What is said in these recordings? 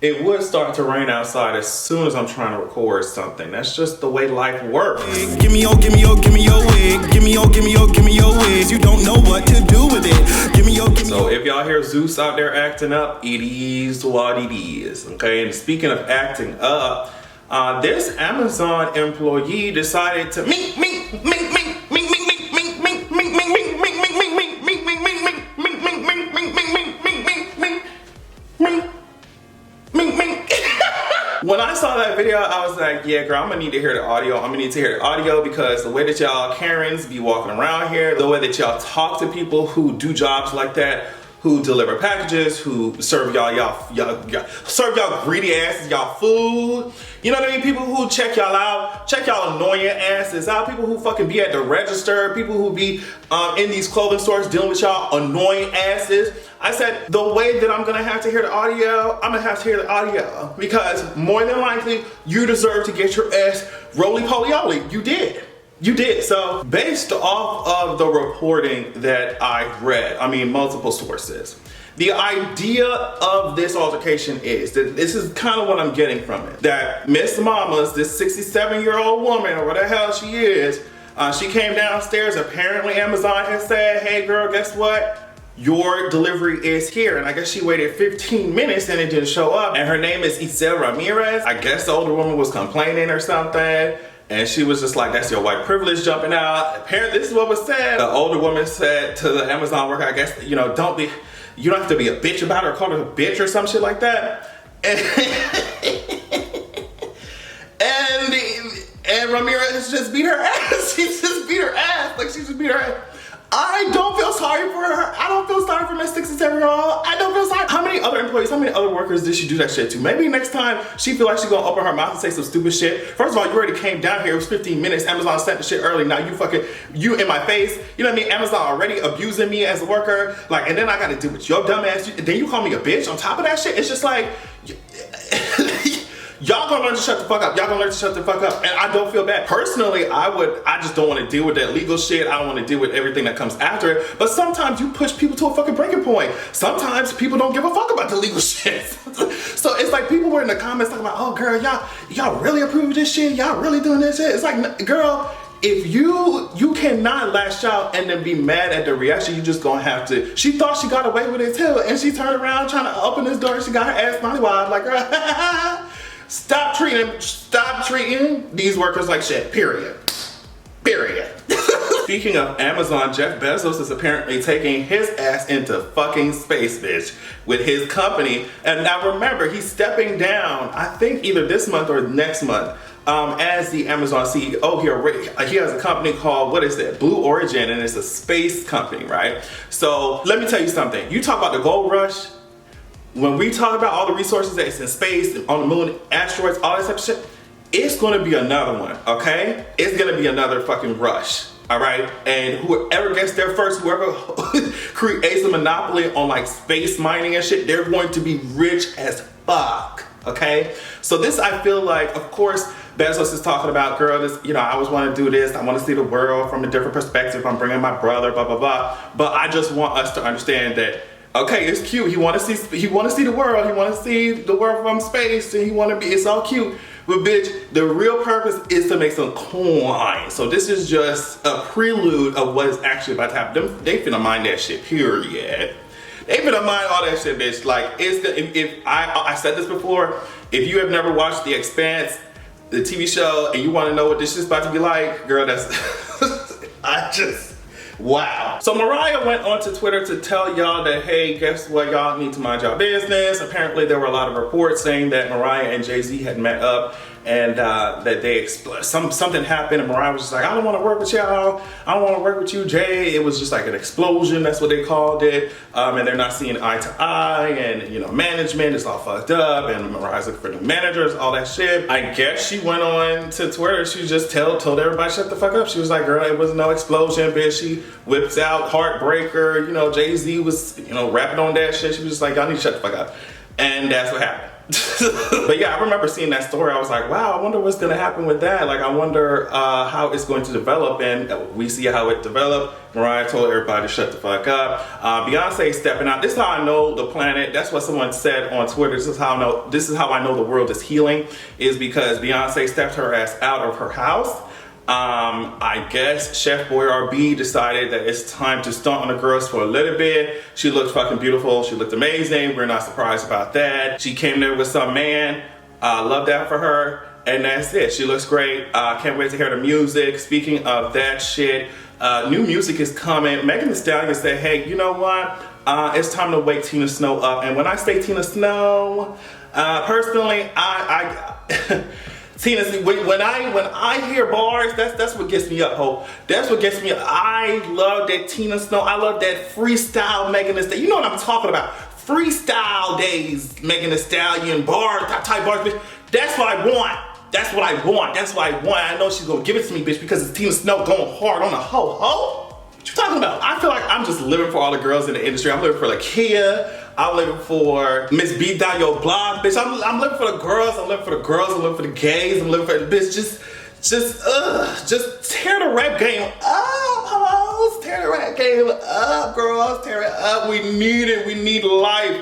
It would start to rain outside as soon as I'm trying to record something. That's just the way life works. Give me your wig. Give me your wigs. You don't know what to do with it. Give me your. So if y'all hear Zeus out there acting up, it is what it is. Okay, and speaking of acting up, this Amazon employee decided to When I saw that video, I was like, yeah, girl, I'm gonna need to hear the audio. I'm gonna need to hear the audio because the way that y'all Karens be walking around here, the way that y'all talk to people who do jobs like that, who deliver packages, who serve serve y'all greedy asses, y'all food. You know what I mean? People who check y'all out, check y'all annoying asses out. People who fucking be at the register, people who be in these clothing stores dealing with y'all annoying asses. I said, the way that I'm gonna have to hear the audio, I'm gonna have to hear the audio because more than likely, you deserve to get your ass roly-poly-oly. You did. You did. So based off of the reporting that I read, I mean multiple sources, the idea of this altercation is that this is kind of what I'm getting from it. That Miss Mama's, this 67-year-old woman or what the hell she is, she came downstairs. Apparently Amazon has said, hey girl, guess what? Your delivery is here. And I guess she waited 15 minutes and it didn't show up. And her name is Isel Ramirez. I guess the older woman was complaining or something. And she was just like, that's your white privilege jumping out. Apparently, this is what was said. The older woman said to the Amazon worker, I guess, you know, you don't have to be a bitch about her, call her a bitch or some shit like that. And Ramirez just beat her ass. She just beat her ass. Like, she just beat her ass. I don't feel sorry for her. I don't feel sorry for my 67-year-old. I don't feel sorry. How many other employees, how many other workers did she do that shit to? Maybe next time she feel like she's gonna open her mouth and say some stupid shit. First of all, you already came down here. It was 15 minutes. Amazon sent the shit early. Now you in my face. You know what I mean? Amazon already abusing me as a worker. Like, and then I gotta deal with your dumb ass. Then you call me a bitch on top of that shit. It's just like, y'all gonna learn to shut the fuck up. Y'all gonna learn to shut the fuck up. And I don't feel bad. Personally, I just don't want to deal with that legal shit. I don't want to deal with everything that comes after it. But sometimes you push people to a fucking breaking point. Sometimes people don't give a fuck about the legal shit. So it's like people were in the comments talking about, oh girl, y'all really approve of this shit? Y'all really doing this shit? It's like, girl, if you cannot lash out and then be mad at the reaction, you just gonna have to. She thought she got away with it too. And she turned around trying to open this door. She got her ass mollywop like, girl, Stop treating these workers like shit, period. Speaking of Amazon, Jeff Bezos is apparently taking his ass into fucking space, bitch, with his company. And now remember, he's stepping down, I think either this month or next month, as the Amazon CEO. He has a company called, what is it? Blue Origin, and it's a space company, right? So let me tell you something. You talk about the gold rush. When we talk about all the resources that's in space, on the moon, asteroids, all that type of shit, it's gonna be another one, okay? It's gonna be another fucking rush, all right? And whoever gets there first, whoever creates a monopoly on like space mining and shit, they're going to be rich as fuck, okay? So this, I feel like, of course, Bezos is talking about, girl, this, you know, I always want to do this. I want to see the world from a different perspective. I'm bringing my brother, blah, blah, blah. But I just want us to understand that, okay, it's cute. He want to see the world. He want to see the world from space, and it's all cute. But bitch, the real purpose is to make some coin. So this is just a prelude of what is actually about to happen. They finna mind that shit, period. They finna mind all that shit, bitch. Like, I said this before, if you have never watched The Expanse, the TV show, and you want to know what this shit's about to be like, girl, that's, wow. So Mariah went onto Twitter to tell y'all that, hey, guess what? Y'all need to mind y'all business. Apparently there were a lot of reports saying that Mariah and Jay-Z had met up and that something happened, and Mariah was just like, I don't want to work with y'all. I don't want to work with you, Jay. It was just like an explosion. That's what they called it. And they're not seeing eye to eye, and you know, management is all fucked up, and Mariah's looking for new managers, all that shit. I guess she went on to Twitter. She just told everybody shut the fuck up. She was like, girl, it was no explosion, bitch. She whips out Heartbreaker. You know, Jay-Z was, you know, rapping on that shit. She was just like, y'all need to shut the fuck up. And that's what happened. But yeah, I remember seeing that story. I was like, wow, I wonder what's gonna happen with that. Like, I wonder how it's going to develop, and we see how it developed. Mariah told everybody to shut the fuck up. Beyonce stepping out. This is how I know the planet. That's what someone said on Twitter. This is how I know the world is healing, is because Beyonce stepped her ass out of her house. I guess Chef Boyardee decided that it's time to stunt on the girls for a little bit. She looked fucking beautiful. She looked amazing. We're not surprised about that. She came there with some man. Love that for her. And that's it. She looks great. Can't wait to hear the music. Speaking of that shit, new music is coming. Megan Thee Stallion said, hey, you know what? It's time to wake Tina Snow up. And when I say Tina Snow, personally, Tina, when I hear bars, that's what gets me up, Hope. That's what gets me up. I love that Tina Snow. I love that freestyle Megan Thee Stallion. You know what I'm talking about. Freestyle days, Megan Thee Stallion, bars, type bars, bitch. That's what I want. That's what I want. That's what I want. I know she's gonna give it to me, bitch, because it's Tina Snow going hard on a hoe. What you talking about? I feel like I'm just living for all the girls in the industry. I'm living for Lakia. I'm living for Miss Beat Down Your Blog, bitch. I'm living for the girls. I'm living for the girls. I'm living for the gays. I'm living for the bitch. Just tear the rap game up, hoes. Tear the rap game up, girls. Tear it up. We need it. We need life.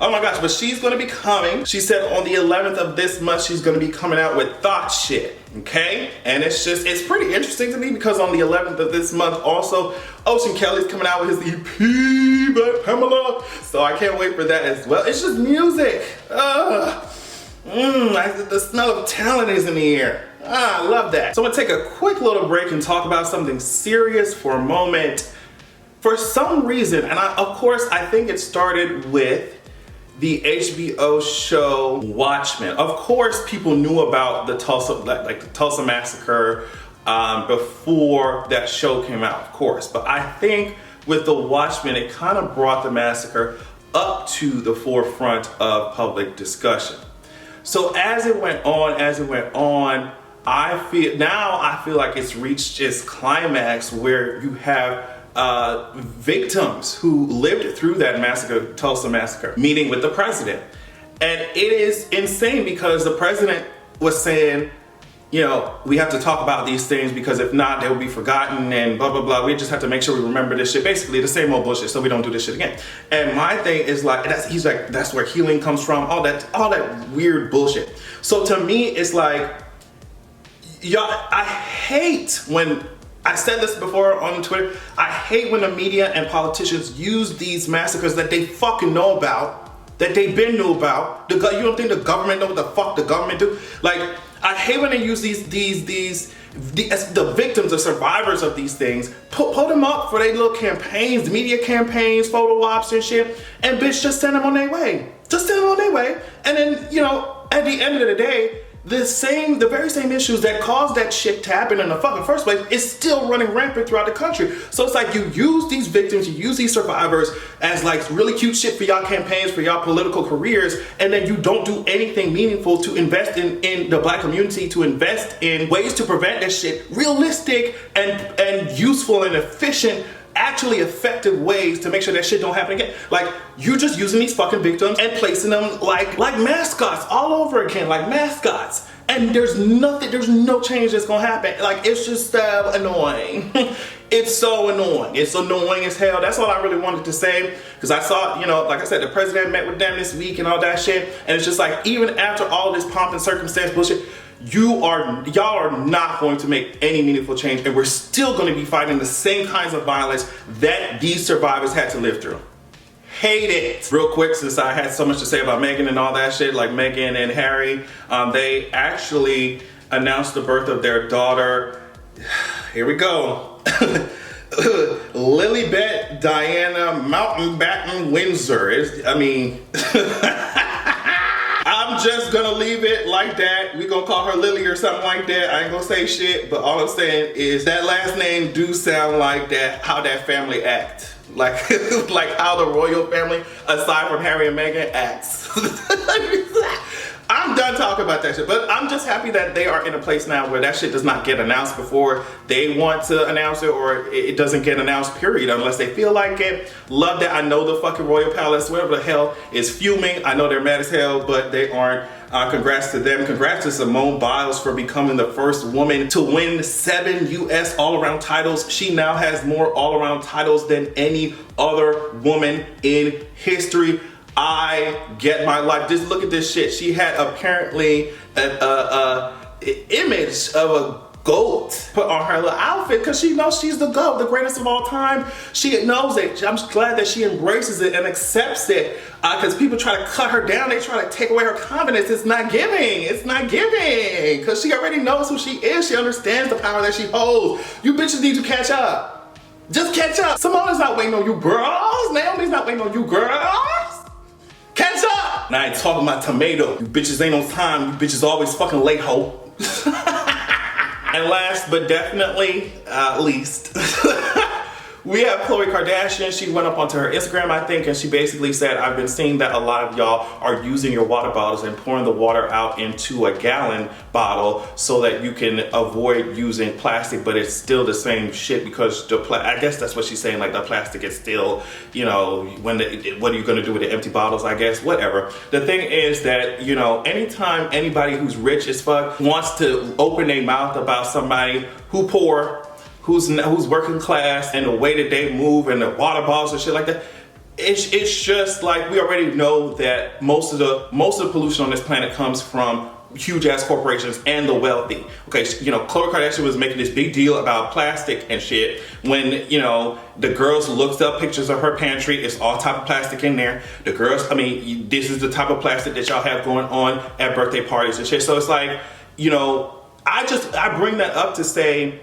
Oh my gosh, but she's gonna be coming. She said on the 11th of this month, she's gonna be coming out with Thought Shit, okay? And it's pretty interesting to me because on the 11th of this month also, Ocean Kelly's coming out with his EP, by Pamela. So I can't wait for that as well. It's just music. The smell of talent is in the air. I love that. So I'm gonna take a quick little break and talk about something serious for a moment. For some reason, and of course, I think it started with the HBO show Watchmen. Of course, people knew about the Tulsa Massacre before that show came out, of course. But I think with the Watchmen, it kind of brought the massacre up to the forefront of public discussion. So as it went on, I feel like it's reached its climax where you have victims who lived through that massacre, Tulsa Massacre, meeting with the president. And it is insane because the president was saying, you know, we have to talk about these things because if not, they will be forgotten and blah, blah, blah. We just have to make sure we remember this shit. Basically the same old bullshit so we don't do this shit again. And my thing is like, he's like, that's where healing comes from, all that weird bullshit. So to me, it's like, y'all, I hate when, I said this before on Twitter, I hate when the media and politicians use these massacres that they fucking know about, that they been knew about. You don't think the government know what the fuck the government do? Like, I hate when they use the victims, the survivors of these things, put them up for their little campaigns, media campaigns, photo ops and shit, and bitch, just send them on their way. Just send them on their way. And then, you know, at the end of the day, the very same issues that caused that shit to happen in the fucking first place is still running rampant throughout the country. So it's like you use these victims, you use these survivors as like really cute shit for y'all campaigns, for y'all political careers, and then you don't do anything meaningful to invest in the black community, to invest in ways to prevent this shit, realistic and useful and efficient, actually effective ways to make sure that shit don't happen again. Like, you're just using these fucking victims and placing them like mascots all over again, like mascots. And there's no change that's gonna happen. Like, it's just so annoying. It's so annoying. It's annoying as hell. That's all I really wanted to say. Because I saw, you know, like I said, the president met with them this week and all that shit. And it's just like, even after all this pomp and circumstance bullshit, y'all are not going to make any meaningful change, and we're still going to be fighting the same kinds of violence that these survivors had to live through. Hate it. Real quick, since I had so much to say about Meghan and all that shit, like Meghan and Harry, they actually announced the birth of their daughter. Here we go. Lilibet Diana Mountbatten Windsor. I'm just gonna leave it like that. We gonna call her Lily or something like that. I ain't gonna say shit, but all I'm saying is that last name do sound like that, how that family act. Like, like how the royal family, aside from Harry and Meghan, acts. I'm done. done talking about that shit. But I'm just happy that they are in a place now where that shit does not get announced before they want to announce it, or it doesn't get announced, period, unless they feel like it. Love that. I know the fucking Royal Palace, whatever the hell, is fuming. I know they're mad as hell, but they aren't. Congrats to them. Congrats to Simone Biles for becoming the first woman to win 7 US all-around titles. She now has more all-around titles than any other woman in history. I get my life. Just look at this shit. She had apparently an image of a goat put on her little outfit because she knows she's the GOAT, the greatest of all time. She knows it. I'm just glad that she embraces it and accepts it, because people try to cut her down. They try to take away her confidence. It's not giving. It's not giving, because she already knows who she is. She understands the power that she holds. You bitches need to catch up. Just catch up. Simone's not waiting on you girls. Naomi's not waiting on you girls. Catch up. And I ain't talking about tomato. You bitches ain't on time. You bitches always fucking late, ho. And last but definitely least, we have Khloe Kardashian. She went up onto her Instagram, I think, and she basically said, I've been seeing that a lot of y'all are using your water bottles and pouring the water out into a gallon bottle so that you can avoid using plastic, but it's still the same shit because I guess that's what she's saying, like the plastic is still, you know, what are you gonna do with the empty bottles, I guess, whatever. The thing is that, you know, anytime anybody who's rich as fuck wants to open their mouth about somebody who poor, who's working class, and the way that they move and the water bottles and shit like that, it's just like, we already know that most of the pollution on this planet comes from huge ass corporations and the wealthy. Okay, you know, Khloe Kardashian was making this big deal about plastic and shit when, you know, the girls looked up pictures of her pantry. It's all type of plastic in there. The girls, I mean, this is the type of plastic that y'all have going on at birthday parties and shit. So it's like, you know, I bring that up to say,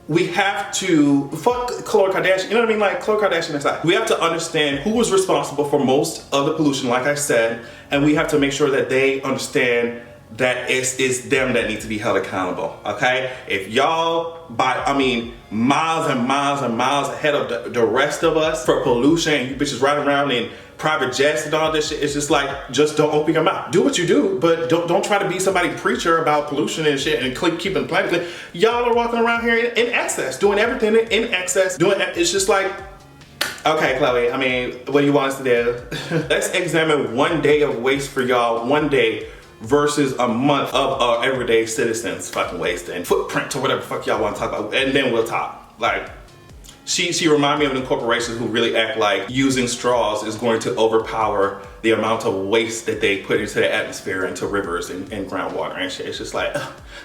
we have to fuck Khloe Kardashian, you know what I mean? Like, Khloe Kardashian aside, we have to understand who was responsible for most of the pollution, like I said, and we have to make sure that they understand that it's them that need to be held accountable, okay? If y'all, miles and miles and miles ahead of the rest of us for pollution, and you bitches riding around in private jets and all this shit, it's just like, just don't open your mouth. Do what you do, but don't try to be somebody preacher about pollution and shit and keeping the planet clean. Y'all are walking around here in excess, doing everything in excess, it's just like, okay, Khloe, I mean, what do you want us to do? Let's examine one day of waste for y'all, one day, versus a month of everyday citizens fucking wasting footprint or whatever the fuck y'all want to talk about, and then we'll talk. Like, she remind me of the corporations who really act like using straws is going to overpower the amount of waste that they put into the atmosphere, into rivers and groundwater and shit. It's just like,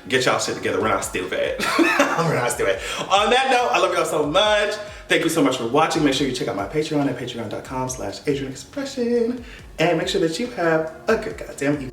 get y'all shit together. We're not stupid. We're not stupid. On that note, I love y'all so much. Thank you so much for watching. Make sure you check out my Patreon at patreon.com/AdrianExpression, and make sure that you have a good goddamn evening.